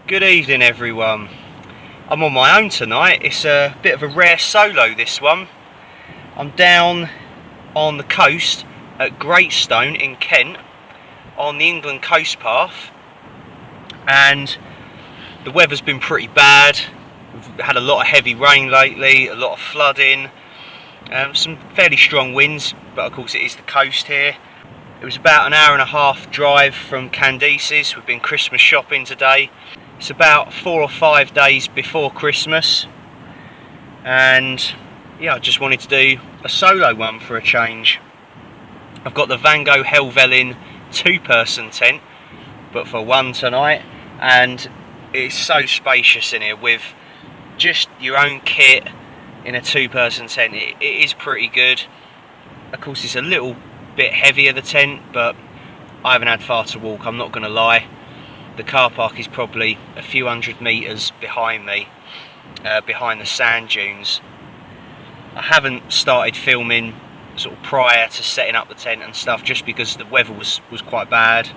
Good evening everyone. I'm on my own tonight. It's a bit of a rare solo, this one. I'm down on the coast at Greatstone in Kent on the England coast path, and the weather's been pretty bad. We've had a lot of heavy rain lately, a lot of flooding, some fairly strong winds, but of course it is the coast here. It was about an hour and a half drive from Candice's. We've been Christmas shopping today. It's about 4 or 5 days before Christmas, and yeah, I just wanted to do a solo one for a change. I've got the Vango Helvellyn 2-person tent, but for one tonight, and it's so spacious in here with just your own kit in a 2-person tent. It is pretty good. Of course, it's a little bit heavier, the tent, but I haven't had far to walk, I'm not going to lie. The car park is probably a few hundred metres behind me, behind the sand dunes. I haven't started filming sort of prior to setting up the tent and stuff, just because the weather was quite bad,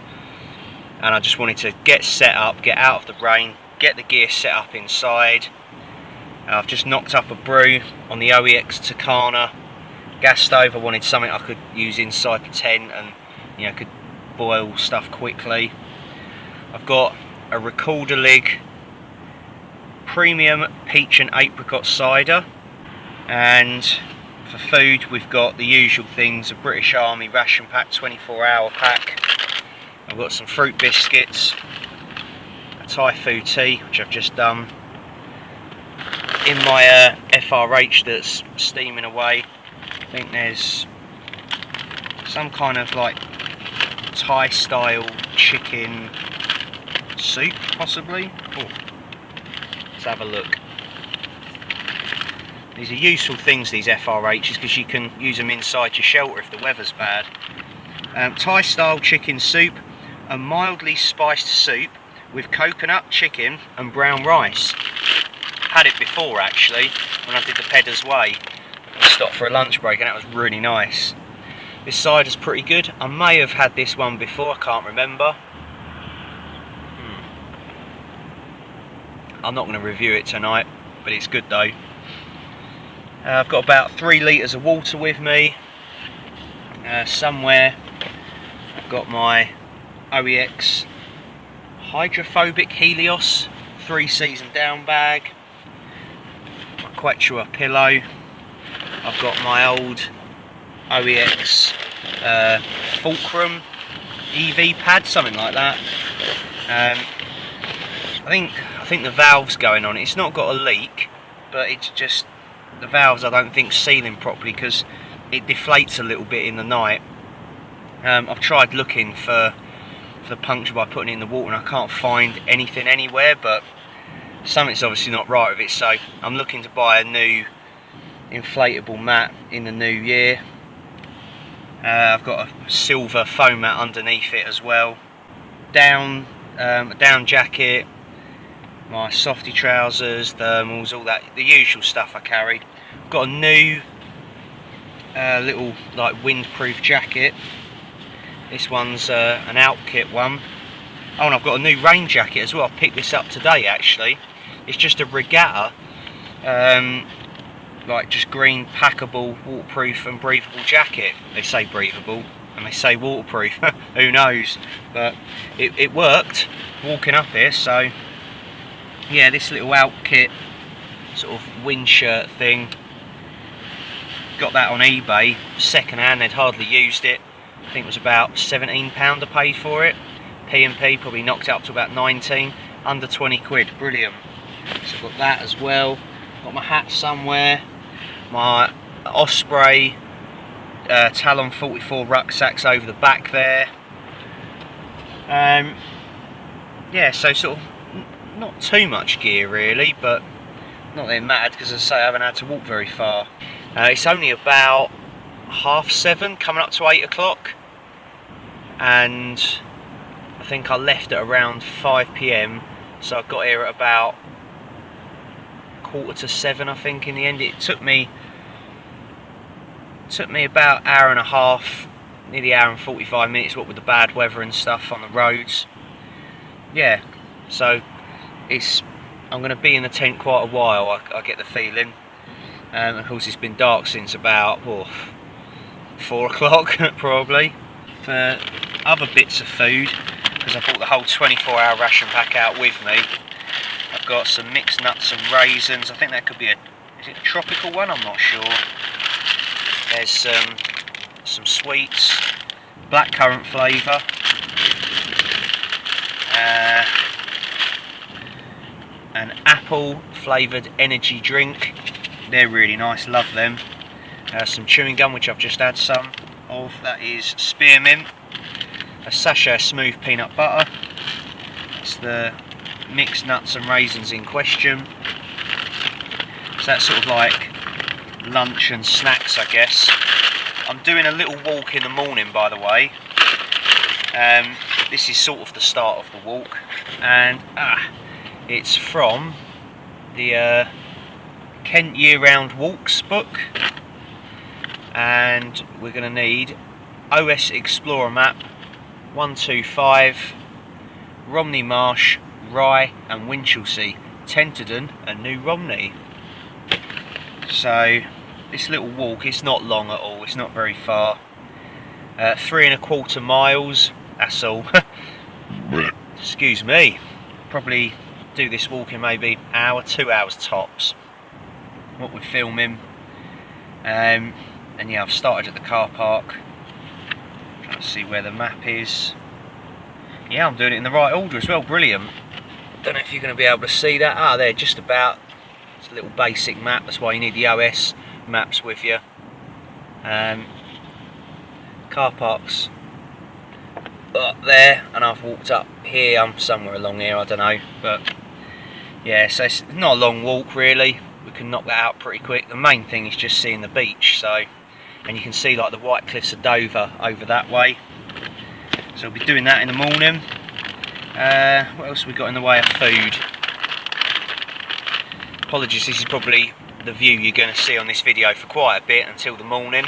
and I just wanted to get set up, get out of the rain, get the gear set up inside. I've just knocked up a brew on the OEX Takana gas stove. I wanted something I could use inside the tent and, you know, could boil stuff quickly. I've got a recorder lig premium peach and apricot cider, and for food we've got the usual things: a British Army ration pack 24-hour pack. I've got some fruit biscuits, a Thai food tea which I've just done, in my FRH that's steaming away. I think there's some kind of like Thai style chicken soup, possibly. Oh, let's have a look. These are useful things, these FRHs, because you can use them inside your shelter if the weather's bad. Thai style chicken soup, a mildly spiced soup with coconut, chicken and brown rice. Had it before actually when I did the Pedder's Way. I stopped for a lunch break and that was really nice. This cider's pretty good. I may have had this one before, I can't remember. I'm not going to review it tonight, but it's good though. I've got about 3 litres of water with me. Somewhere I've got my OEX hydrophobic Helios 3-season down bag, my Quechua pillow. I've got my old OEX Fulcrum EV pad, something like that. I think the valve's going on. It's not got a leak, but it's just the valves I don't think sealing properly, because it deflates a little bit in the night. I've tried looking for the puncture by putting it in the water and I can't find anything anywhere, but something's obviously not right with it, so I'm looking to buy a new inflatable mat in the new year. I've got a silver foam mat underneath it as well. A down jacket, my softy trousers, thermals, all that, the usual stuff I carry. I've got a new little like windproof jacket. This one's an Outkit one. Oh, and I've got a new rain jacket as well. I picked this up today actually. It's just a regatta, like just green packable, waterproof and breathable jacket. They say breathable and they say waterproof. Who knows? But it worked walking up here. So yeah, this little Outkit sort of wind shirt thing, got that on eBay second hand. They'd hardly used it. I think it was about £17 I paid for it. P&P probably knocked it up to about 19, under 20 quid. Brilliant. So I've got that as well. Got my hat somewhere, my Osprey Talon 44 rucksacks over the back there. Yeah, so sort of not too much gear really, but not that it mattered, because as I say, I haven't had to walk very far. It's only about 7:30, coming up to 8 o'clock, and I think I left at around 5 PM, so I got here at about 6:45 I think in the end. It took me about an hour and a half, nearly hour and 45 minutes, what with the bad weather and stuff on the roads. Yeah, so I'm going to be in the tent quite a while, I get the feeling. Of course it's been dark since about 4 o'clock probably. For other bits of food, because I brought the whole 24-hour ration pack out with me, I've got some mixed nuts and raisins. I think that could be is it a tropical one? I'm not sure. There's some sweets, blackcurrant flavour, an apple flavoured energy drink. They're really nice, love them. Some chewing gum, which I've just had some of, that is spearmint. A sachet of smooth peanut butter. That's the mixed nuts and raisins in question. So that's sort of like lunch and snacks, I guess. I'm doing a little walk in the morning, by the way. This is sort of the start of the walk, and it's from the Kent Year-Round Walks book, and we're going to need OS Explorer map 125, Romney Marsh, Rye and Winchelsea, Tenterden and New Romney. So this little walk, it's not long at all, it's not very far. 3¼ miles, that's all. Excuse me. Probably do this walk in maybe an hour, 2 hours tops, what we're filming. And yeah, I've started at the car park, trying to see where the map is. Yeah, I'm doing it in the right order as well, brilliant. Don't know if you're going to be able to see that. There, just about. It's a little basic map, that's why you need the OS maps with you. Car parks up there, and I've walked up here. I'm somewhere along here, I don't know, but yeah, so it's not a long walk really. We can knock that out pretty quick. The main thing is just seeing the beach, so, and you can see like the White Cliffs of Dover over that way. So we'll be doing that in the morning. What else have we got in the way of food? Apologies, this is probably the view you're going to see on this video for quite a bit until the morning.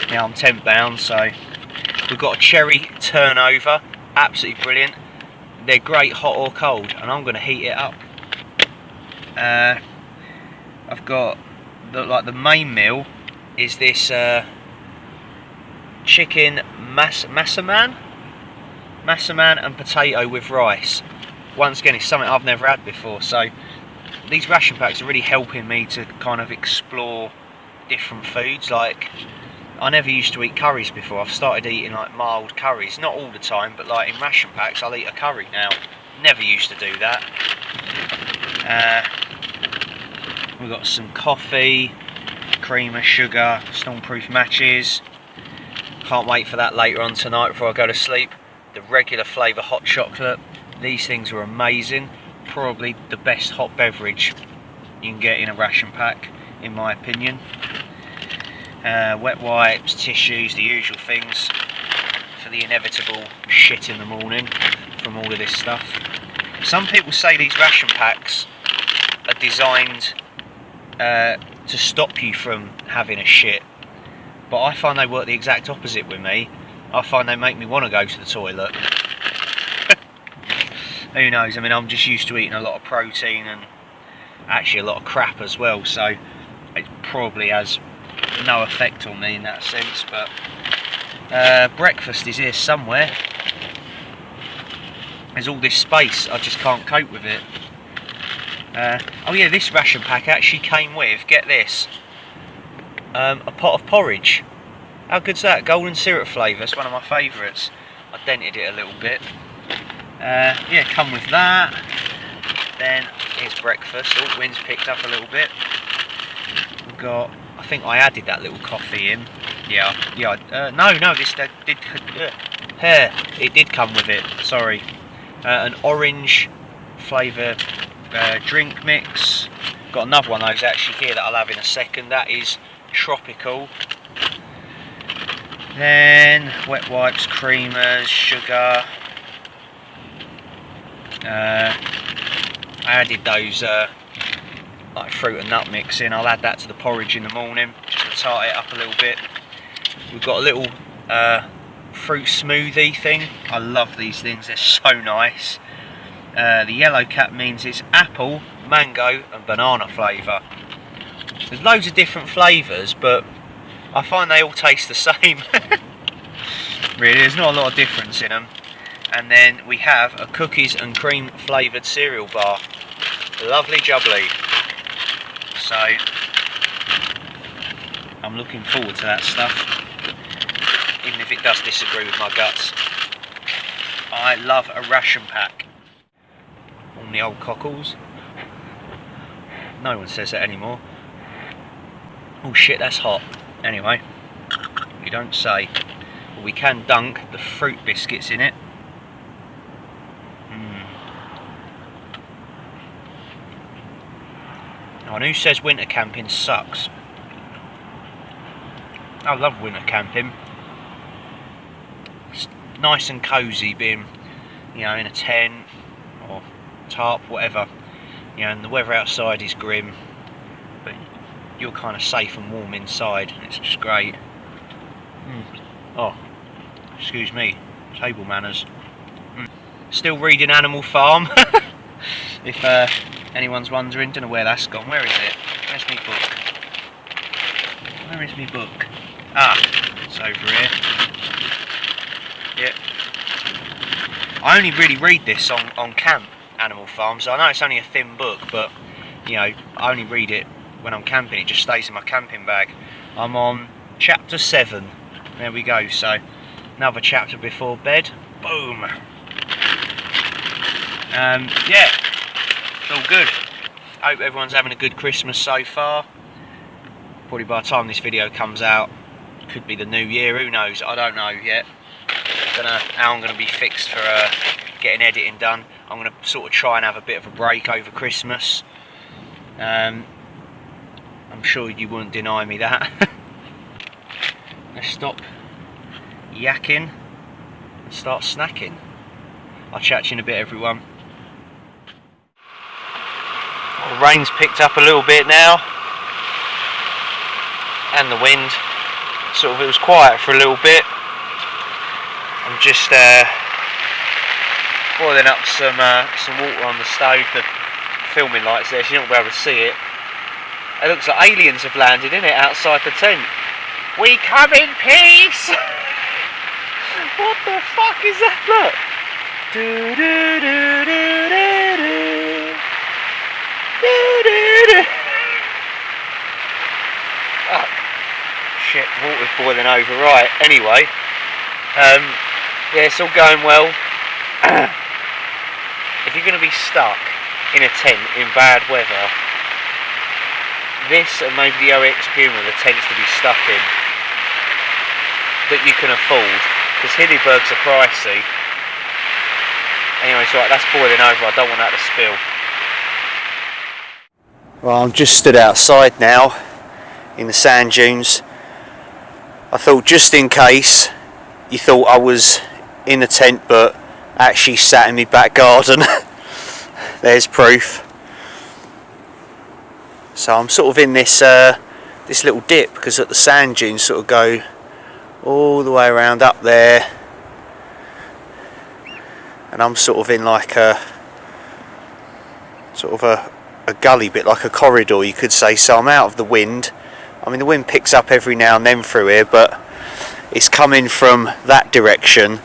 Now I'm tent bound, so we've got a cherry turnover, absolutely brilliant. They're great hot or cold, and I'm going to heat it up. I've got the main meal is this chicken massaman and potato with rice. Once again, it's something I've never had before, so these ration packs are really helping me to kind of explore different foods. Like, I never used to eat curries before. I've started eating like mild curries, not all the time, but like in ration packs I'll eat a curry now. Never used to do that. We've got some coffee, creamer, sugar, stormproof matches. Can't wait for that later on tonight before I go to sleep. The regular flavour hot chocolate. These things are amazing. Probably the best hot beverage you can get in a ration pack, in my opinion. Wet wipes, tissues, the usual things for the inevitable shit in the morning from all of this stuff. Some people say these ration packs are designed to stop you from having a shit, but I find they work the exact opposite with me. I find they make me want to go to the toilet. Who knows, I mean, I'm just used to eating a lot of protein and actually a lot of crap as well, so it probably has no effect on me in that sense. But breakfast is here somewhere. There's all this space, I just can't cope with it. Oh yeah, this ration pack actually came with, get this, a pot of porridge. How good's that? Golden syrup flavour, it's one of my favourites. I dented it a little bit. Yeah, come with that. Then here's breakfast. Oh, wind's picked up a little bit. We've got, I think I added that little coffee in. Yeah, no, this did, it did come with it, sorry. An orange flavour drink mix. Got another one of those actually here that I'll have in a second. That is tropical. Then wet wipes, creamers, sugar. I added those like fruit and nut mix in. I'll add that to the porridge in the morning just to tart it up a little bit. We've got a little fruit smoothie thing. I love these things, they're so nice. The yellow cap means it's apple, mango and banana flavour. There's loads of different flavours, but I find they all taste the same. Really, there's not a lot of difference in them. And then we have a cookies and cream flavoured cereal bar. Lovely jubbly. So I'm looking forward to that stuff, even if it does disagree with my guts. I love a ration pack. On the old cockles. No one says that anymore. Oh shit, that's hot. Anyway, we don't say. But we can dunk the fruit biscuits in it. Oh, and who says winter camping sucks? I love winter camping. It's nice and cosy being, you know, in a tent or tarp, whatever. You know, and the weather outside is grim, but you're kind of safe and warm inside, and it's just great. Oh, excuse me, table manners. Still reading Animal Farm. If anyone's wondering, don't know where that's gone. Where is it? Where's my book? Where is my book? Ah, it's over here. Yeah. I only really read this on camp, Animal Farm, so I know it's only a thin book, but you know, I only read it when I'm camping. It just stays in my camping bag. I'm on chapter 7. There we go. So another chapter before bed. Boom. Yeah, it's all good. Hope everyone's having a good Christmas so far. Probably by the time this video comes out, could be the new year. Who knows? I don't know yet. Don't know how I'm going to be fixed for getting editing done. I'm going to sort of try and have a bit of a break over Christmas. I'm sure you wouldn't deny me that. Let's stop yakking and start snacking. I'll chat to you in a bit, everyone. The rain's picked up a little bit now, and the wind. Sort of, it was quiet for a little bit. I'm just boiling up some water on the stove. The filming lights there, so you don't be able to see it. It looks like aliens have landed, innit, outside the tent. We come in peace! What the fuck is that? Look! Do do do do do do. Do do do. Oh, shit, water's boiling over. Right, anyway. Yeah, it's all going well. If you're going to be stuck in a tent in bad weather, this and maybe the OX Puma are the tents to be stuck in that you can afford, because Hillybergs are pricey. Anyway, it's right, that's boiling over, I don't want that to spill. Well, I'm just stood outside now in the sand dunes. I thought, just in case you thought I was in the tent but actually sat in my back garden, there's proof. So I'm sort of in this this little dip, because the sand dunes sort of go all the way around up there, and I'm sort of in like a sort of a gully bit, like a corridor you could say. So I'm out of the wind. I mean, the wind picks up every now and then through here, but it's coming from that direction.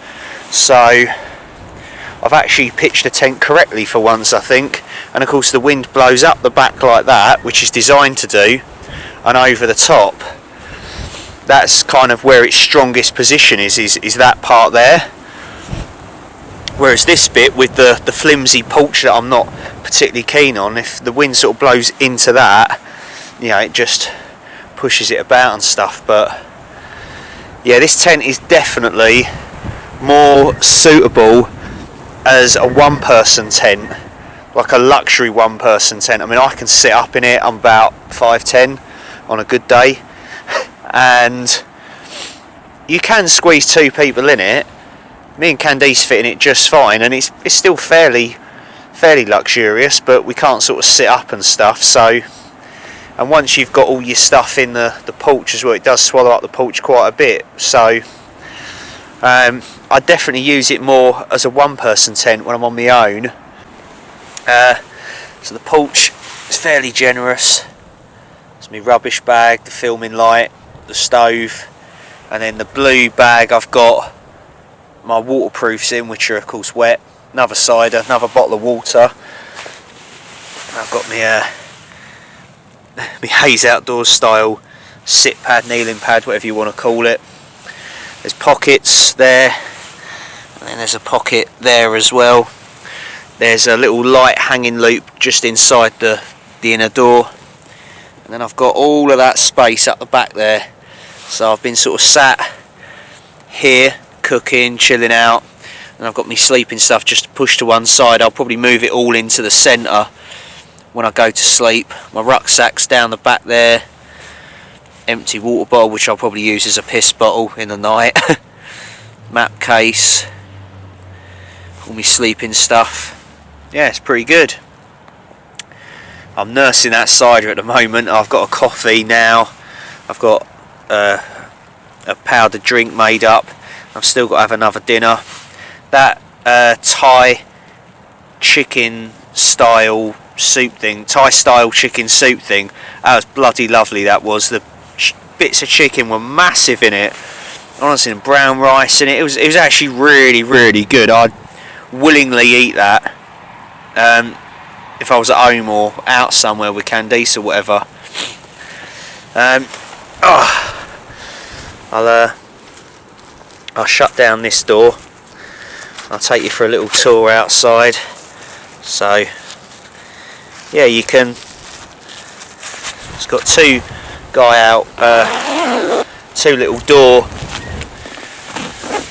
So I've actually pitched the tent correctly for once, I think. And of course the wind blows up the back like that, which is designed to do, and over the top. That's kind of where its strongest position is that part there. Whereas this bit with the flimsy porch that I'm not particularly keen on, if the wind sort of blows into that, you know, it just pushes it about and stuff. But yeah, this tent is definitely more suitable as a one-person tent, like a luxury one-person tent. I mean, I can sit up in it. I'm about 5'10" on a good day, and you can squeeze 2 people in it. Me and Candice fit in it just fine, and it's still fairly luxurious, but we can't sort of sit up and stuff. So, and once you've got all your stuff in the porch as well, it does swallow up the porch quite a bit. So I definitely use it more as a one-person tent when I'm on my own. So the porch is fairly generous. It's my rubbish bag, the filming light, the stove, and then the blue bag I've got my waterproofs in, which are of course wet, another cider, another bottle of water. I've got my Hayes Outdoors style sit pad, kneeling pad, whatever you want to call it. There's pockets there, and then there's a pocket there as well. There's a little light hanging loop just inside the inner door, and then I've got all of that space up the back there. So I've been sort of sat here cooking, chilling out, and I've got my sleeping stuff just pushed to one side. I'll probably move it all into the centre when I go to sleep. My rucksack's down the back there, empty water bottle which I'll probably use as a piss bottle in the night, map case, all my sleeping stuff. Yeah, it's pretty good. I'm nursing that cider at the moment. I've got a coffee now, I've got a powdered drink made up. I've still got to have another dinner. That Thai chicken style soup thing, Thai style chicken soup thing, that was bloody lovely. That was. The bits of chicken were massive in it, honestly, and brown rice in it. It was actually really, really good. I'd willingly eat that if I was at home or out somewhere with Candice or whatever. I'll shut down this door. I'll take you for a little tour outside. So yeah, you can. It's got two little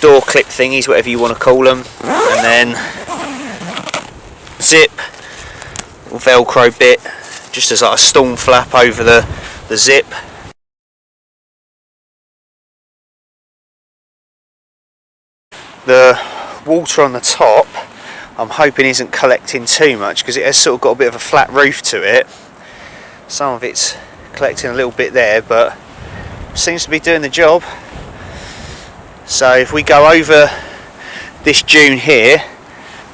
door clip thingies, whatever you want to call them, and then zip or Velcro bit, just as like a storm flap over the zip. The water on the top, I'm hoping isn't collecting too much, because it has sort of got a bit of a flat roof to it. Some of it's collecting a little bit there, but seems to be doing the job. So if we go over this dune here,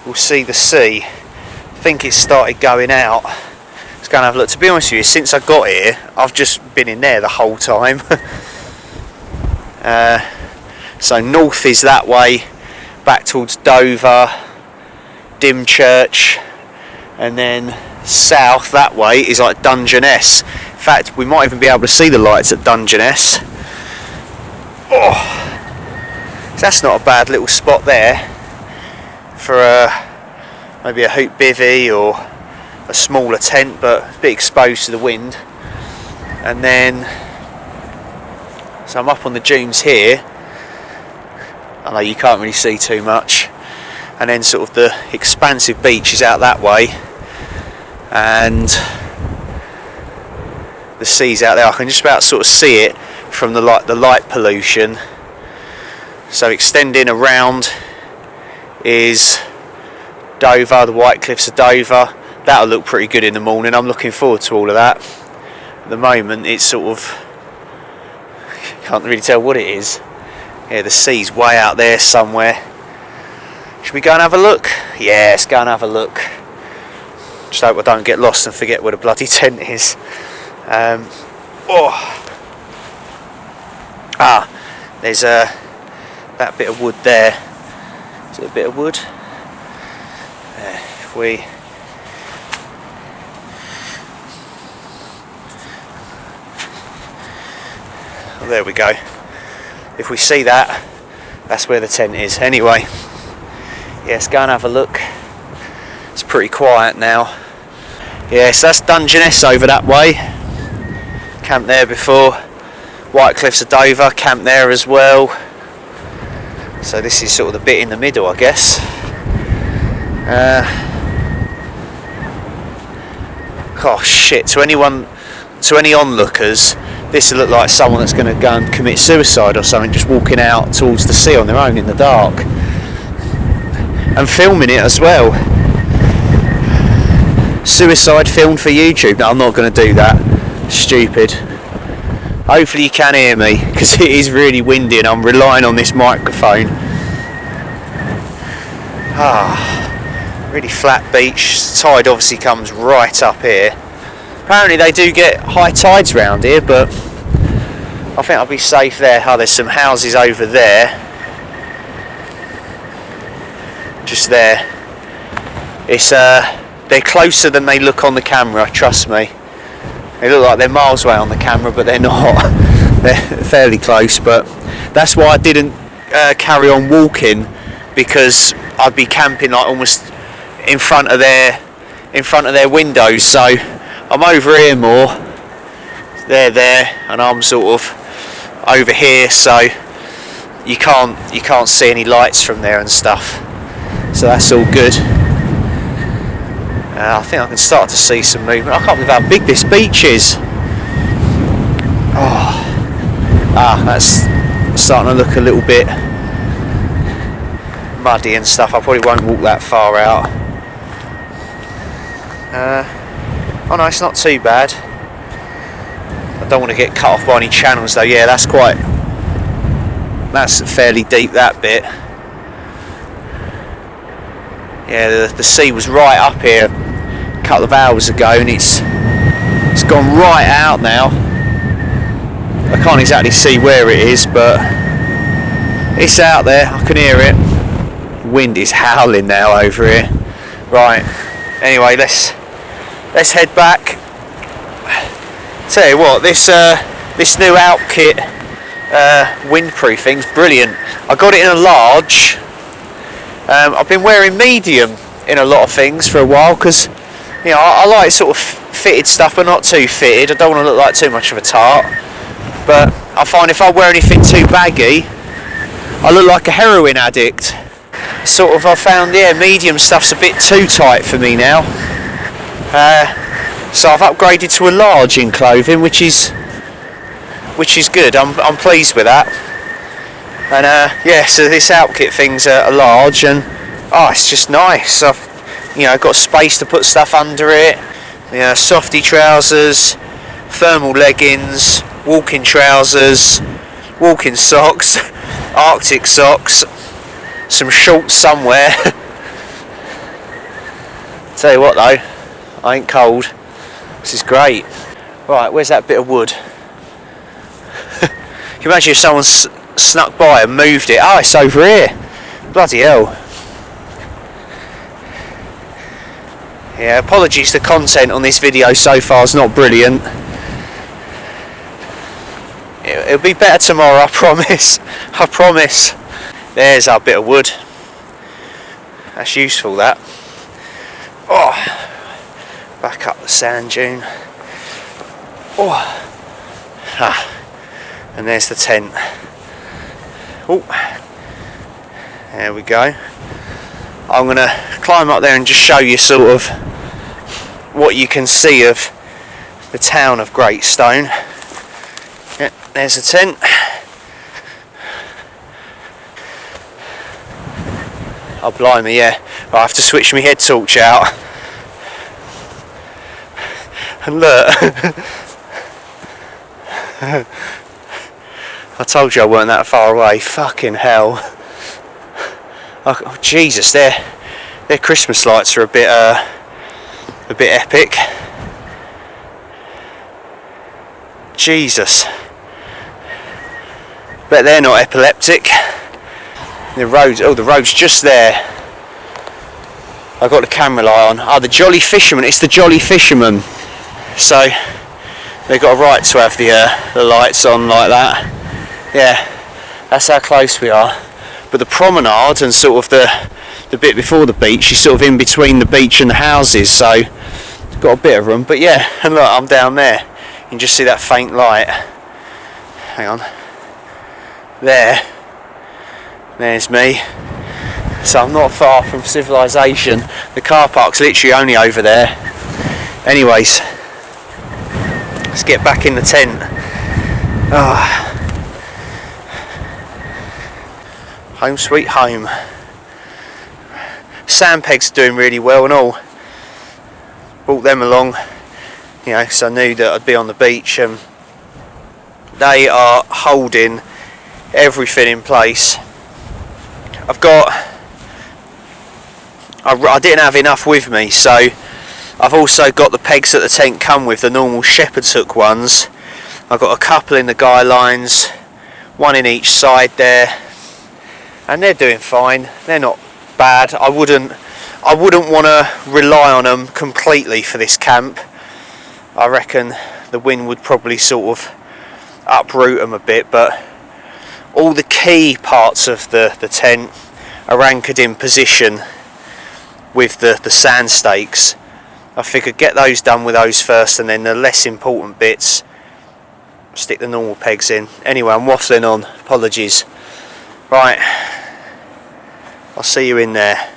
we'll see the sea. I think it's started going out. Let's go and have a look. To be honest with you, since I got here, I've just been in there the whole time. So north is that way, back towards Dover, Dymchurch, and then south that way is like Dungeness. In fact, we might even be able to see the lights at Dungeness. Oh, so that's not a bad little spot there for maybe a hoop bivvy or a smaller tent, but a bit exposed to the wind. And then, so I'm up on the dunes here. I know you can't really see too much, and then sort of the expansive beach is out that way, and the sea's out there. I can just about sort of see it from the light pollution. So extending around is Dover, the White Cliffs of Dover. That'll look pretty good in the morning. I'm looking forward to all of that. At the moment it's sort of, can't really tell what it is. Yeah, the sea's way out there somewhere. Should we go and have a look? Yeah, let's go and have a look. Just hope I don't get lost and forget where the bloody tent is. There's that bit of wood there. Is it a bit of wood? If we there we go. If we see that, that's where the tent is. Anyway, yes, go and have a look. It's pretty quiet now. Yes, that's Dungeness over that way. Camped there before. White Cliffs of Dover, camped there as well. So this is sort of the bit in the middle, I guess. Oh shit! To any onlookers, this will look like someone that's going to go and commit suicide or something, just walking out towards the sea on their own in the dark and filming it as well. Suicide filmed for YouTube. No, I'm not going to do that. Stupid. Hopefully you can hear me, because it is really windy and I'm relying on this microphone. Really flat beach. Tide obviously comes right up here. Apparently they do get high tides around here, but I think I'll be safe there. Oh, there's some houses over there. Just there. It's they're closer than they look on the camera, trust me. They look like they're miles away on the camera, but they're not. They're fairly close, but that's why I didn't carry on walking, because I'd be camping like almost in front of their windows. So I'm over here more. They're there, and I'm sort of over here, so you can't see any lights from there and stuff. So that's all good. I think I can start to see some movement. I can't believe how big this beach is. That's starting to look a little bit muddy and stuff. I probably won't walk that far out. Oh no, it's not too bad. I don't want to get cut off by any channels though. Yeah, that's fairly deep, that bit. Yeah, the sea was right up here a couple of hours ago, and it's gone right out now. I can't exactly see where it is, but it's out there. I can hear it. Wind is howling now over here. Right. Anyway, let's head back. Tell you what, this new Outkit windproof thing's brilliant. I got it in a large. I've been wearing medium in a lot of things for a while, because you know I like sort of fitted stuff, but not too fitted. I don't want to look like too much of a tart. But I find if I wear anything too baggy, I look like a heroin addict. Sort of, I found, yeah, medium stuff's a bit too tight for me now. So I've upgraded to a large in clothing, which is good. I'm pleased with that. And yeah, so this Outkit thing's a large, and it's just nice. I've got space to put stuff under it. Softy trousers, thermal leggings, walking trousers, walking socks, Arctic socks, some shorts somewhere. Tell you what though, I ain't cold. This is great. Right, where's that bit of wood? Can you imagine if someone snuck by and moved it? Oh, it's over here. Bloody hell. Yeah, apologies, the content on this video so far is not brilliant. It'll be better tomorrow, I promise. I promise. There's our bit of wood. That's useful, that. Oh, back up the sand dune. And there's the tent. There we go. I'm going to climb up there and just show you sort of what you can see of the town of Greatstone. Yeah, there's the tent. Oh blimey, yeah. I have to switch my head torch out. And look. I told you I weren't that far away. Fucking hell. Oh Jesus, their Christmas lights are a bit epic. Jesus. Bet they're not epileptic. The road's just there. I've got the camera light on. The Jolly Fisherman. It's the Jolly Fisherman. So they've got a right to have the lights on like that. Yeah, that's how close we are. But the promenade and sort of the bit before the beach is sort of in between the beach and the houses, so it's got a bit of room. But yeah, and look, I'm down there. You can just see that faint light. Hang on. There's me. So I'm not far from civilization. The car park's literally only over there. Anyways, let's get back in the tent. Home sweet home. Sandpegs are doing really well and all. Brought them along, because I knew that I'd be on the beach, and they are holding everything in place. I've got I didn't have enough with me, so I've also got the pegs that the tent come with, the normal shepherd's hook ones. I've got a couple in the guy lines, one in each side there, and they're doing fine. They're not bad. I wouldn't want to rely on them completely for this camp. I reckon the wind would probably sort of uproot them a bit, but all the key parts of the tent are anchored in position with the sand stakes. I figured get those done with those first, and then the less important bits stick the normal pegs in. Anyway, I'm waffling on, apologies. Right, I'll see you in there.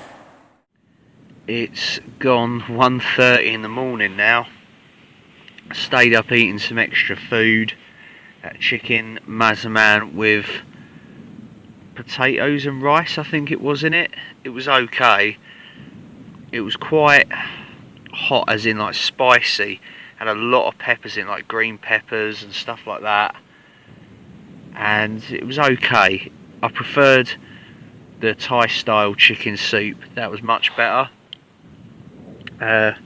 It's gone 1:30 in the morning now. Stayed up eating some extra food, chicken mazzaman with potatoes and rice, I think it was in it. It was okay. It was quite hot, as in like spicy, had a lot of peppers in, like green peppers and stuff like that, and it was okay. I preferred the Thai style chicken soup, that was much better. The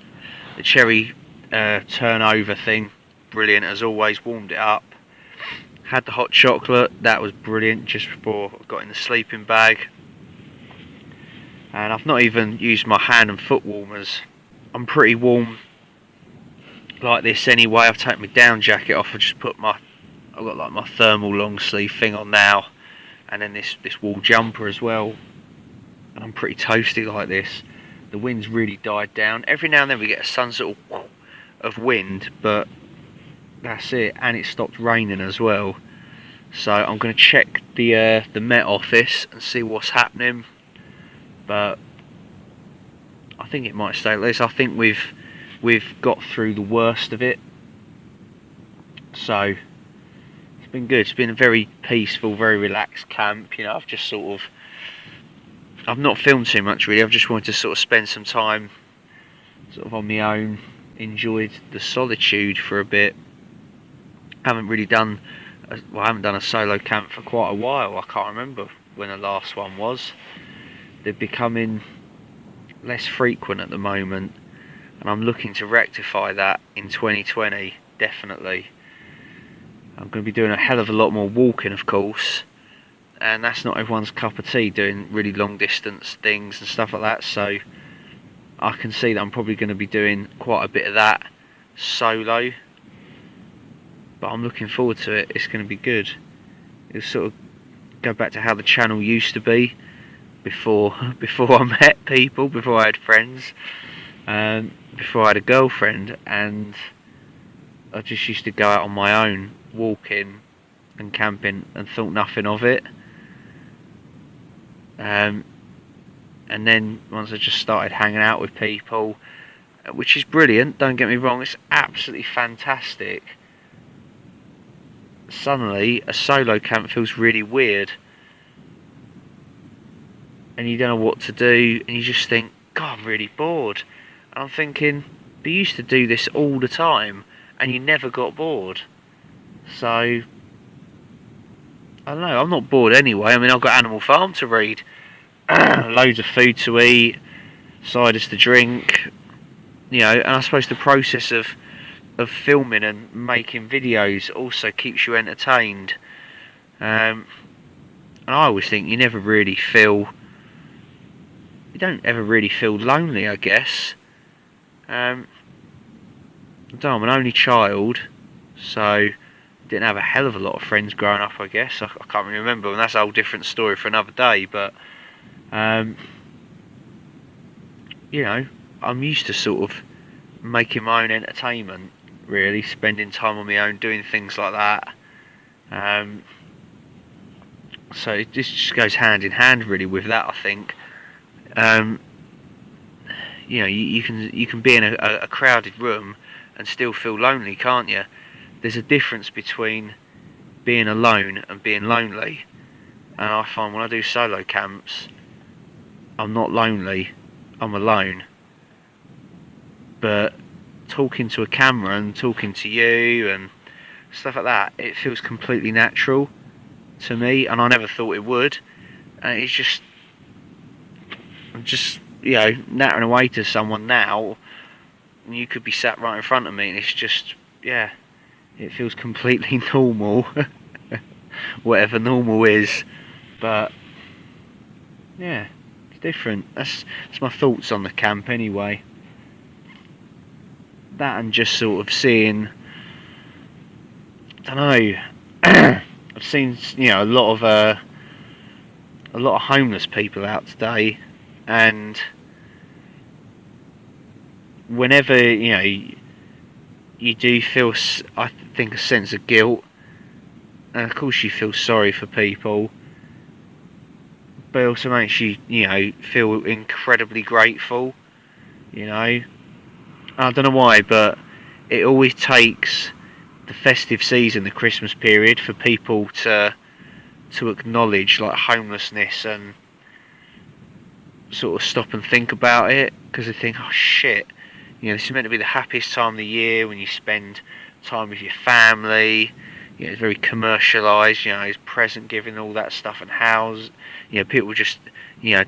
cherry turnover thing, brilliant as always, warmed it up. Had the hot chocolate, that was brilliant, just before I got in the sleeping bag. And I've not even used my hand and foot warmers. I'm pretty warm like this anyway. I've taken my down jacket off. I've got like my thermal long sleeve thing on now, and then this wool jumper as well. And I'm pretty toasty like this. The wind's really died down. Every now and then we get a sun's little of wind, but that's it. And it stopped raining as well. So I'm going to check the Met Office and see what's happening. But I think it might stay like this. I think we've got through the worst of it. So it's been good. It's been a very peaceful, very relaxed camp. You know, I've not filmed too much really. I've just wanted to sort of spend some time sort of on my own, enjoyed the solitude for a bit. I haven't done a solo camp for quite a while. I can't remember when the last one was. They're becoming less frequent at the moment, and I'm looking to rectify that in 2020, definitely. I'm going to be doing a hell of a lot more walking, of course, and that's not everyone's cup of tea, doing really long distance things and stuff like that, so I can see that I'm probably going to be doing quite a bit of that solo, but I'm looking forward to it. It's going to be good. It'll sort of go back to how the channel used to be before I met people, before I had friends, before I had a girlfriend, and I just used to go out on my own, walking and camping, and thought nothing of it. And then once I just started hanging out with people, which is brilliant, don't get me wrong, it's absolutely fantastic, suddenly a solo camp feels really weird. And you don't know what to do, and you just think, God, I'm really bored. And I'm thinking, they used to do this all the time, and you never got bored. So, I don't know, I'm not bored anyway. I mean, I've got Animal Farm to read, loads of food to eat, ciders to drink, you know, and I suppose the process of filming and making videos also keeps you entertained. And I always think you don't ever really feel lonely, I guess. I'm an only child, so didn't have a hell of a lot of friends growing up, I guess. I can't really remember, and that's a whole different story for another day, but you know, I'm used to sort of making my own entertainment, really, spending time on my own, doing things like that. So this just goes hand in hand really with that, I think. You know, you can be in a crowded room and still feel lonely, can't you? There's a difference between being alone and being lonely, and I find when I do solo camps, I'm not lonely, I'm alone. But talking to a camera and talking to you and stuff like that, it feels completely natural to me, and I never thought it would. And it's just, I'm just nattering away to someone now, you could be sat right in front of me, and it's just, yeah, it feels completely normal, whatever normal is. But yeah, it's different. That's my thoughts on the camp anyway. That, and just sort of seeing, I don't know, I've seen a lot of homeless people out today, and whenever you do feel, I think, a sense of guilt, and of course you feel sorry for people, but it also makes you feel incredibly grateful. I don't know why, but it always takes the festive season, the Christmas period, for people to acknowledge like homelessness and sort of stop and think about it, because they think, oh shit, this is meant to be the happiest time of the year, when you spend time with your family. It's very commercialised. It's present giving, all that stuff, and house. People just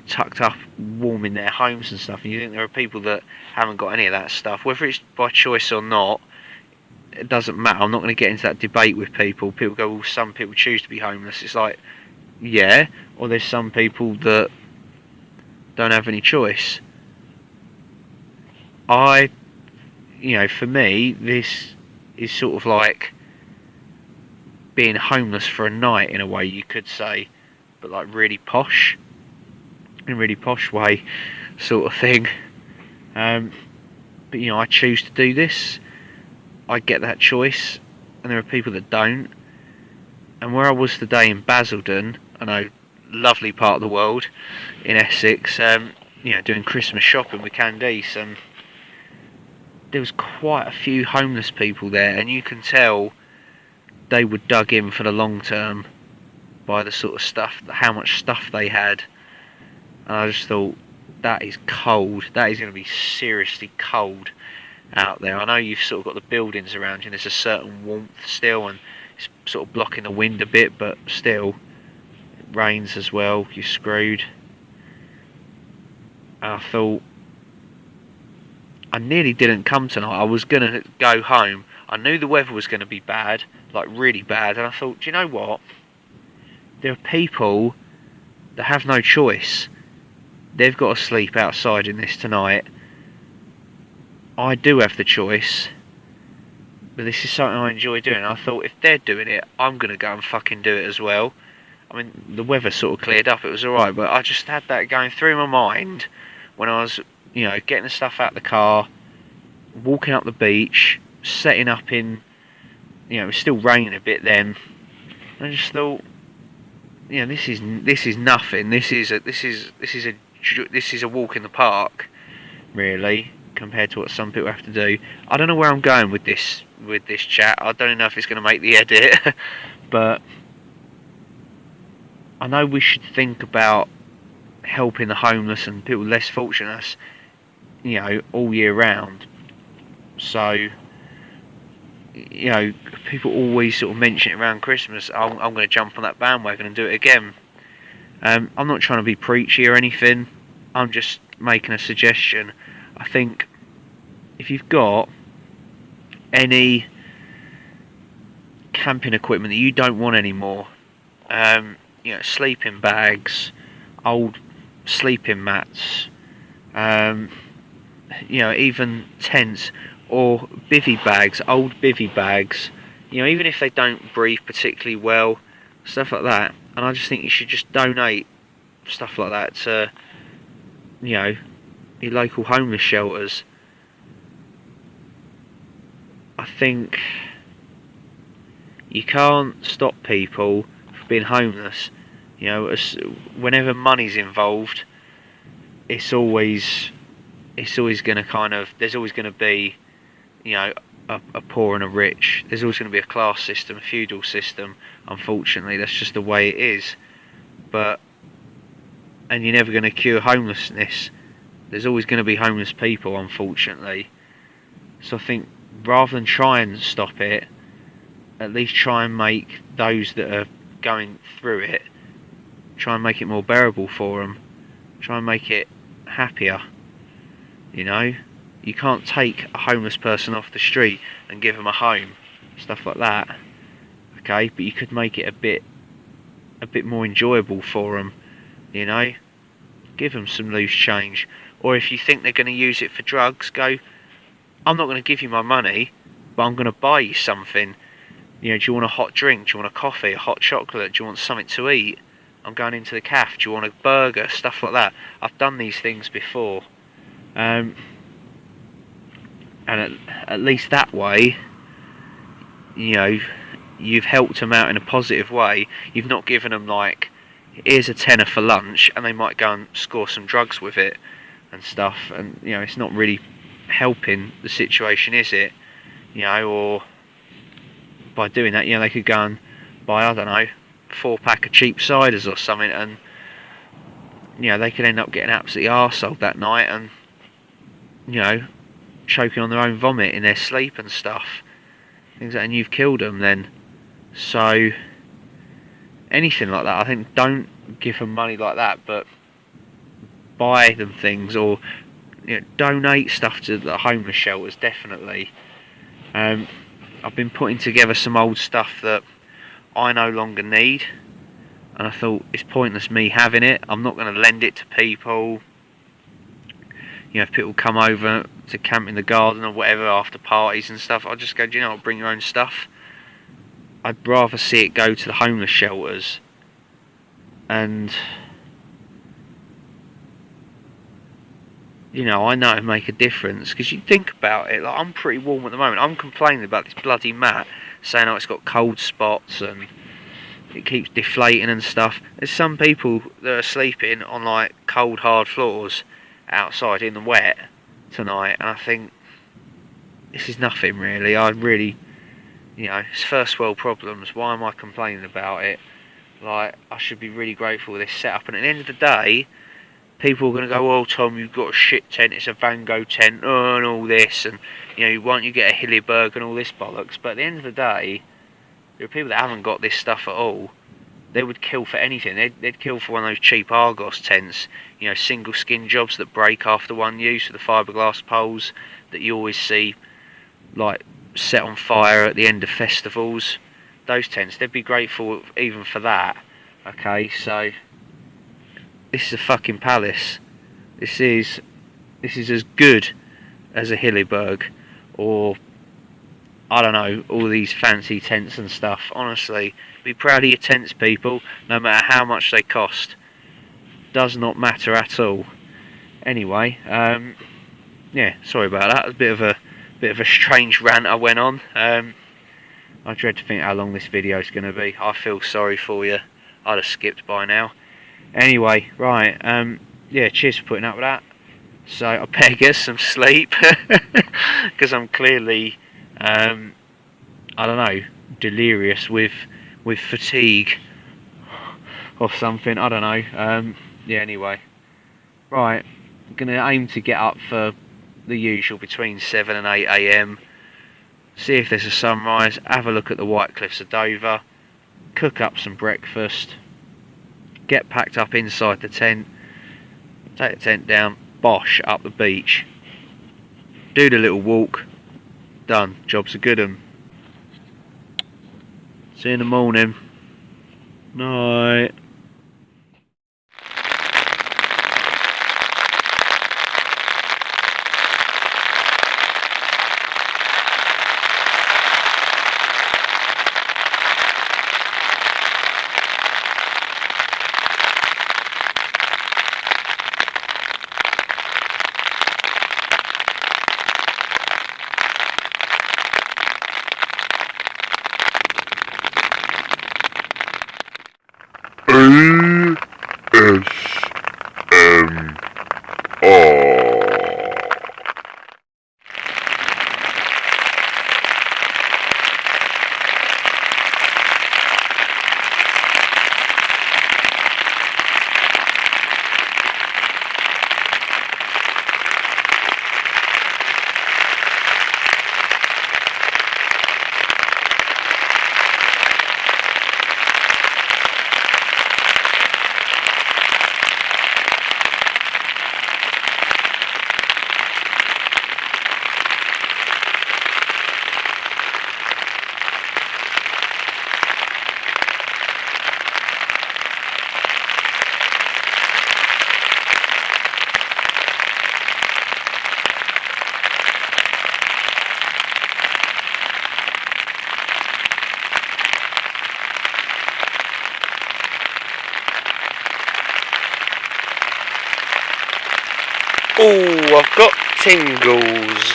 tucked up, warm in their homes and stuff. And you think there are people that haven't got any of that stuff, whether it's by choice or not. It doesn't matter. I'm not going to get into that debate with people. People go, well, some people choose to be homeless. It's like, yeah, or there's some people that don't have any choice. For me, this is sort of like being homeless for a night, in a way, you could say, but like really posh, in a really posh way, sort of thing. But I choose to do this. I get that choice, and there are people that don't. And where I was today in Basildon, I know, lovely part of the world, in Essex, doing Christmas shopping with Candice, and there was quite a few homeless people there, and you can tell they were dug in for the long term by the sort of stuff, how much stuff they had. And I just thought, that is cold. That is going to be seriously cold out there. I know you've sort of got the buildings around you, and there's a certain warmth still, and it's sort of blocking the wind a bit, but still, it rains as well, you're screwed. And I thought, I nearly didn't come tonight. I was going to go home. I knew the weather was going to be bad, like really bad, and I thought, do you know what? There are people that have no choice. They've got to sleep outside in this tonight. I do have the choice, but this is something I enjoy doing. I thought, if they're doing it, I'm going to go and fucking do it as well. I mean, the weather sort of cleared up, it was alright, but I just had that going through my mind when I was, getting the stuff out of the car, walking up the beach, setting up in, it was still raining a bit then. I just thought, this is nothing. This is a walk in the park, really, compared to what some people have to do. I don't know where I'm going with this chat. I don't know if it's going to make the edit, but I know we should think about helping the homeless and people less fortunate, all year round. So, people always sort of mention it around Christmas. I'm going to jump on that bandwagon and do it again. I'm not trying to be preachy or anything. I'm just making a suggestion. I think if you've got any camping equipment that you don't want anymore, sleeping bags, old sleeping mats, even tents, or bivvy bags, old bivvy bags, even if they don't breathe particularly well, stuff like that. And I just think you should just donate stuff like that to, your local homeless shelters. I think you can't stop people from being homeless. Whenever money's involved, it's always going to kind of, there's always going to be, a poor and a rich. There's always going to be a class system, a feudal system. Unfortunately, that's just the way it is. And you're never going to cure homelessness. There's always going to be homeless people, unfortunately. So I think, rather than try and stop it, at least try and make those that are going through it, try and make it more bearable for them. Try and make it happier. You know, you can't take a homeless person off the street and give them a home, stuff like that. Okay, but you could make it a bit more enjoyable for them. You know, give them some loose change. Or if you think they're going to use it for drugs, go, I'm not going to give you my money, but I'm going to buy you something. You know, do you want a hot drink? Do you want a coffee, a hot chocolate? Do you want something to eat? I'm going into the cafe. Do you want a burger? Stuff like that. I've done these things before. And at least that way, you know, you've helped them out in a positive way. You've not given them like, here's a tenner for lunch, and they might go and score some drugs with it and stuff. And you know, it's not really helping the situation, is it? You know, or by doing that, you know, they could go and buy, I don't know, 4-pack of cheap ciders or something, and you know, they could end up getting absolutely arseholed that night, and you know, choking on their own vomit in their sleep and stuff. Things like, and you've killed them then. So anything like that, I think, don't give them money like that, but buy them things, or you know, donate stuff to the homeless shelters. Definitely. I've been putting together some old stuff that I no longer need, and I thought it's pointless me having it. I'm not going to lend it to people. You know, if people come over to camp in the garden or whatever after parties and stuff, I'll just go, do you know what, bring your own stuff. I'd rather see it go to the homeless shelters. And you know, I know it'd make a difference, because you think about it, like, I'm pretty warm at the moment. I'm complaining about this bloody mat, saying, oh, it's got cold spots and it keeps deflating and stuff. There's some people that are sleeping on like cold hard floors outside in the wet tonight, and I think this is nothing really. I really, you know, it's first world problems. Why am I complaining about it? Like, I should be really grateful for this setup. And at the end of the day, people are going to go, oh Tom, you've got a shit tent, it's a Vango tent, oh, and all this, and you know, why don't you get a Hillyberg and all this bollocks. But at the end of the day, there are people that haven't got this stuff at all. They would kill for anything. They'd kill for one of those cheap Argos tents, you know, single skin jobs that break after one use, with the fiberglass poles that you always see like set on fire at the end of festivals. Those tents, they'd be grateful even for that. Okay, so this is a fucking palace. This is as good as a Hillyberg, or I don't know, all these fancy tents and stuff. Honestly, be proud of your tents, people, no matter how much they cost. Does not matter at all. Anyway, yeah, sorry about that. It was a bit of a strange rant I went on. I dread to think how long this video is going to be. I feel sorry for you. I'd have skipped by now. Anyway, right, yeah, cheers for putting up with that. So I better get some sleep, because I'm clearly, I don't know, delirious with fatigue or something. I don't know. Yeah, anyway, right, I'm gonna aim to get up for the usual between 7 and 8 AM. See if there's a sunrise. Have a look at the White Cliffs of Dover. Cook up some breakfast. Get packed up inside the tent. Take the tent down. Bosh, up the beach. Do the little walk. Done. Job's a good 'un. See you in the morning. Night. I've got tingles.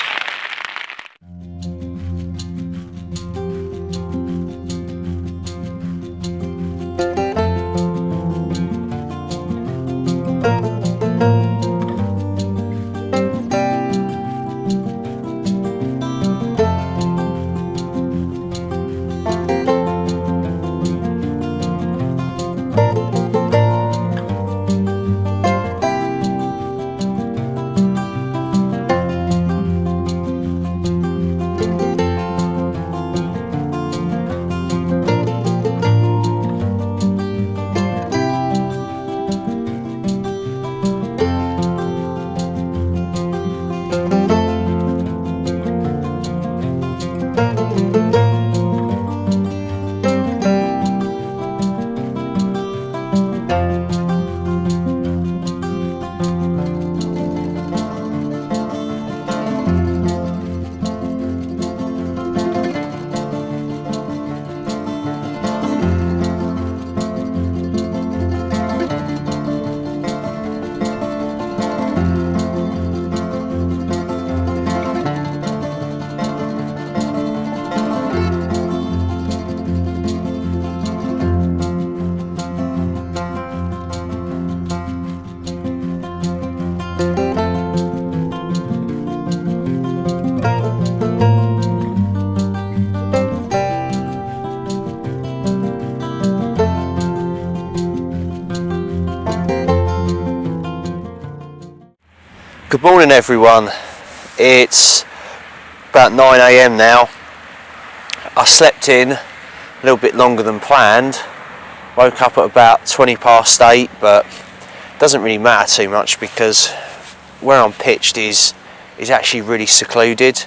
Good morning everyone, it's about 9 AM now. I slept in a little bit longer than planned, woke up at about 20 past 8, but it doesn't really matter too much because where I'm pitched is actually really secluded.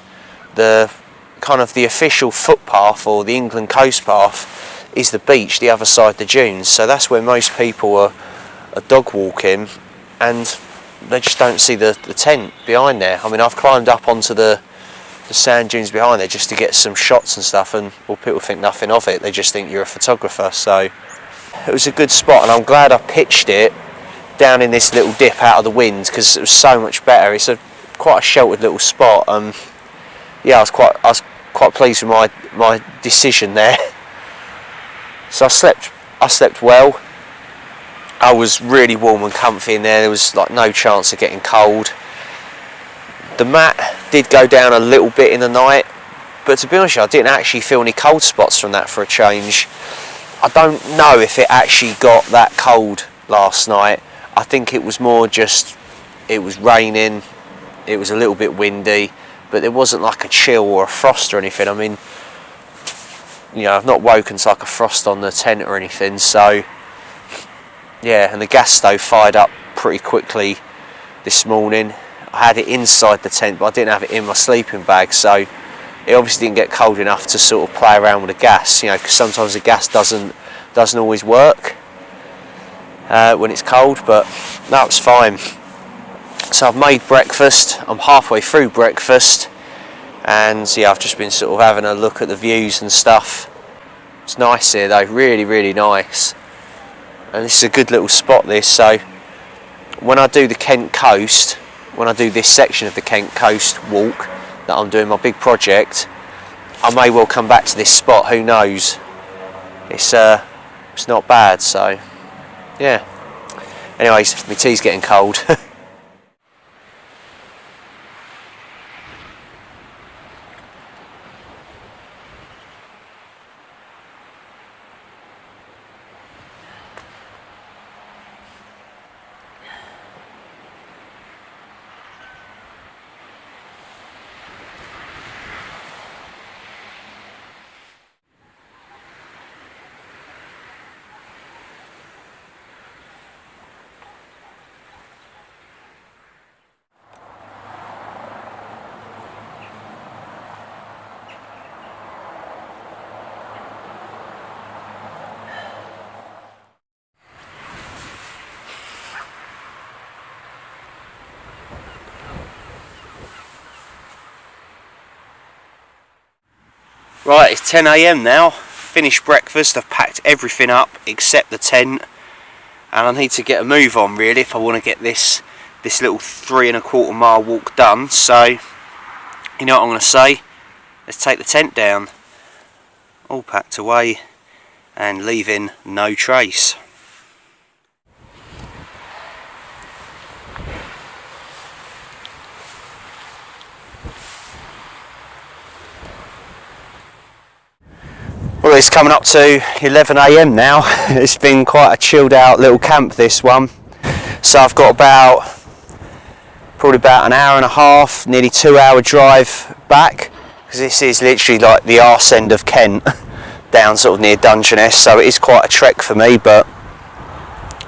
The kind of the official footpath, or the England coast path, is the beach the other side the dunes, so that's where most people are dog walking, and they just don't see the tent behind there. I mean, I've climbed up onto the sand dunes behind there just to get some shots and stuff, and well, people think nothing of it, they just think you're a photographer. So it was a good spot, and I'm glad I pitched it down in this little dip out of the wind because it was so much better. It's quite a sheltered little spot. Yeah, I was quite pleased with my decision there. So I slept well. I was really warm and comfy in there. There was like no chance of getting cold. The mat did go down a little bit in the night, but to be honest, I didn't actually feel any cold spots from that for a change. I don't know if it actually got that cold last night. I think it was more just, it was raining, it was a little bit windy, but there wasn't like a chill or a frost or anything. I mean, you know, I've not woken to like a frost on the tent or anything, so yeah. And the gas stove fired up pretty quickly this morning. I had it inside the tent, but I didn't have it in my sleeping bag, so it obviously didn't get cold enough to sort of play around with the gas, you know, because sometimes the gas doesn't always work when it's cold. But no, it's fine. So I've made breakfast, I'm halfway through breakfast, and yeah, I've just been sort of having a look at the views and stuff. It's nice here though, really, really nice. And this is a good little spot, this. So when I do the Kent coast, when I do this section of the Kent coast walk that I'm doing, my big project, I may well come back to this spot, who knows. It's not bad, so yeah. Anyways, my tea's getting cold. Right, it's 10 AM now, finished breakfast, I've packed everything up except the tent, and I need to get a move on really if I want to get this this little 3¼ mile walk done. So you know what I'm going to say, let's take the tent down. All packed away and leaving no trace. Well, it's coming up to 11 AM now. It's been quite a chilled out little camp, this one. So I've got probably about an hour and a half, nearly 2-hour drive back, because this is literally like the arse end of Kent, down sort of near Dungeness, so it is quite a trek for me, but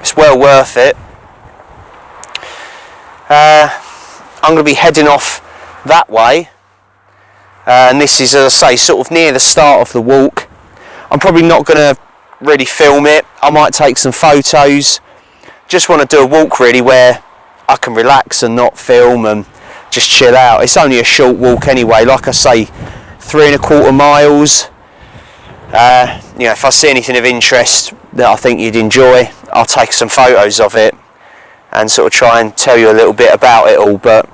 it's well worth it. I'm going to be heading off that way, and this is, as I say, sort of near the start of the walk. I'm probably not going to really film it. I might take some photos. Just want to do a walk really where I can relax and not film and just chill out. It's only a short walk anyway, like I say, 3¼ miles. You know, if I see anything of interest that I think you'd enjoy, I'll take some photos of it and sort of try and tell you a little bit about it all. But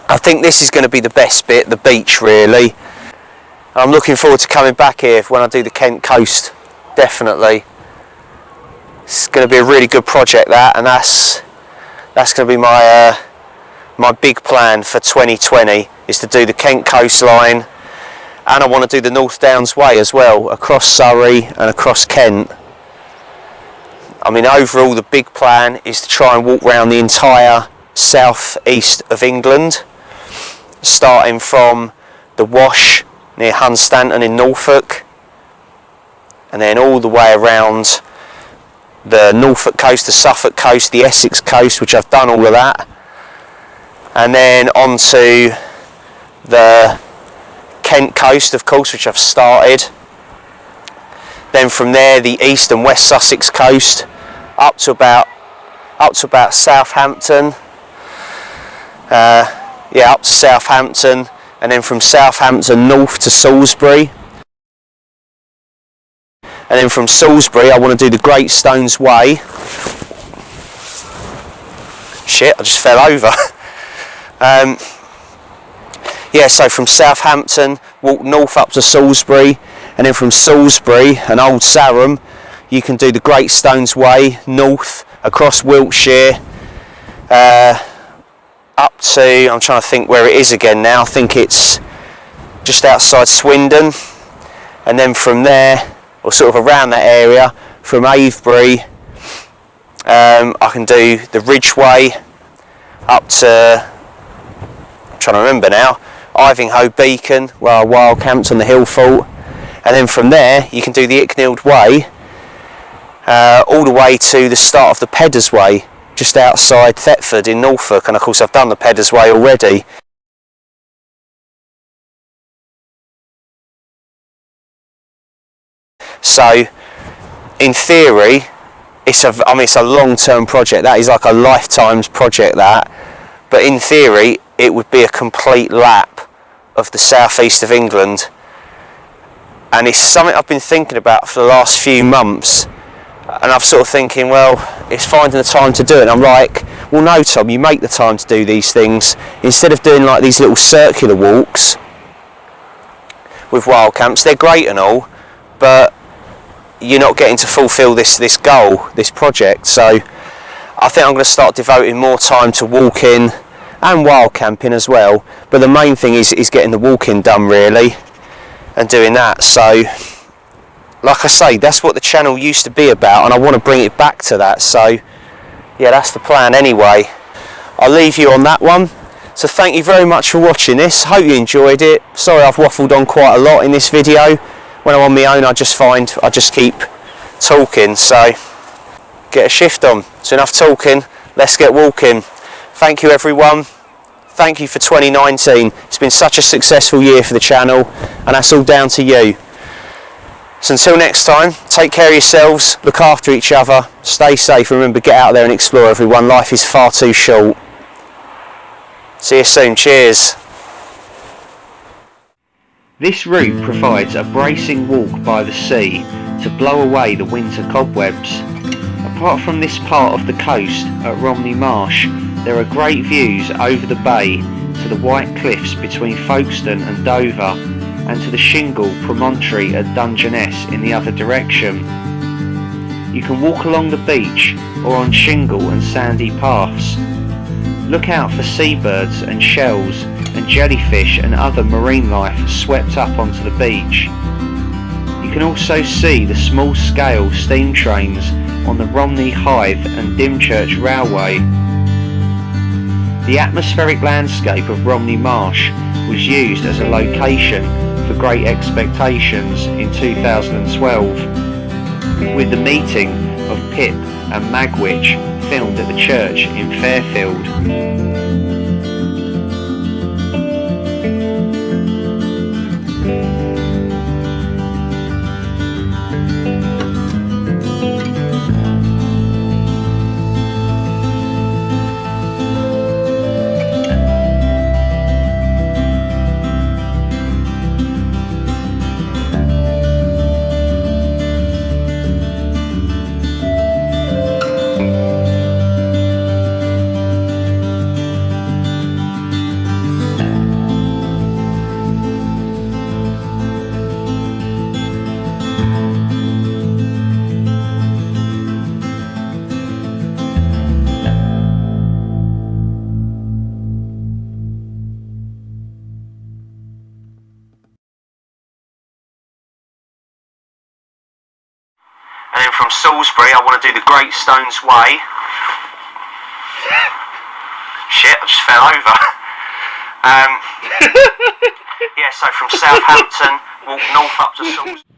I think this is going to be the best bit, the beach really. I'm looking forward to coming back here when I do the Kent coast, definitely. It's going to be a really good project, that, and that's going to be my my big plan for 2020, is to do the Kent coastline, and I want to do the North Downs Way as well, across Surrey and across Kent. I mean, overall the big plan is to try and walk around the entire south east of England, starting from the Wash near Hunstanton in Norfolk, and then all the way around the Norfolk coast, the Suffolk coast, the Essex coast, which I've done all of that, and then onto the Kent coast, of course, which I've started. Then from there, the east and west Sussex coast, up to about Southampton. Up to Southampton, and then from Southampton north to Salisbury. And then from Salisbury, I want to do the Greatstone's Way. Shit, I just fell over. So from Southampton, walk north up to Salisbury, and then from Salisbury and Old Sarum, you can do the Greatstone's Way north across Wiltshire, up to, I'm trying to think where it is again now, I think it's just outside Swindon, and then from there, or sort of around that area, from Avebury, I can do the Ridgeway up to, I'm trying to remember now, Ivinghoe Beacon, where I wild camped on the hill fort, and then from there you can do the Icknield Way all the way to the start of the Peddars Way, just outside Thetford in Norfolk, and of course I've done the Peddars Way already. So in theory it's a long-term project. That is like a lifetime's project, that, but in theory it would be a complete lap of the southeast of England, and it's something I've been thinking about for the last few months. And I'm sort of thinking, well, it's finding the time to do it. And I'm like, well, no, Tom, you make the time to do these things. Instead of doing like these little circular walks with wild camps, they're great and all, but you're not getting to fulfil this goal, this project. So I think I'm going to start devoting more time to walking and wild camping as well. But the main thing is getting the walking done, really, and doing that. So like I say, that's what the channel used to be about, and I want to bring it back to that. So yeah, that's the plan anyway. I'll leave you on that one. So thank you very much for watching this. Hope you enjoyed it. Sorry I've waffled on quite a lot in this video. When I'm on my own, I just keep talking. So get a shift on. It's enough talking. Let's get walking. Thank you everyone. Thank you for 2019. It's been such a successful year for the channel, and that's all down to you. So until next time, take care of yourselves, look after each other, stay safe, and remember, get out there and explore, everyone. Life is far too short. See you soon. Cheers. This route provides a bracing walk by the sea to blow away the winter cobwebs. Apart from this part of the coast at Romney Marsh, There are great views over the bay to the white cliffs between Folkestone and Dover, and to the shingle promontory at Dungeness in the other direction. You can walk along the beach or on shingle and sandy paths. Look out for seabirds and shells and jellyfish and other marine life swept up onto the beach. You can also see the small-scale steam trains on the Romney, Hythe and Dymchurch Railway. The atmospheric landscape of Romney Marsh was used as a location for Great Expectations in 2012, with the meeting of Pip and Magwitch filmed at the church in Fairfield. And then from Salisbury I want to do the Greatstone's Way. Shit, I just fell over. Yeah, so from Southampton, walk north up to Salisbury.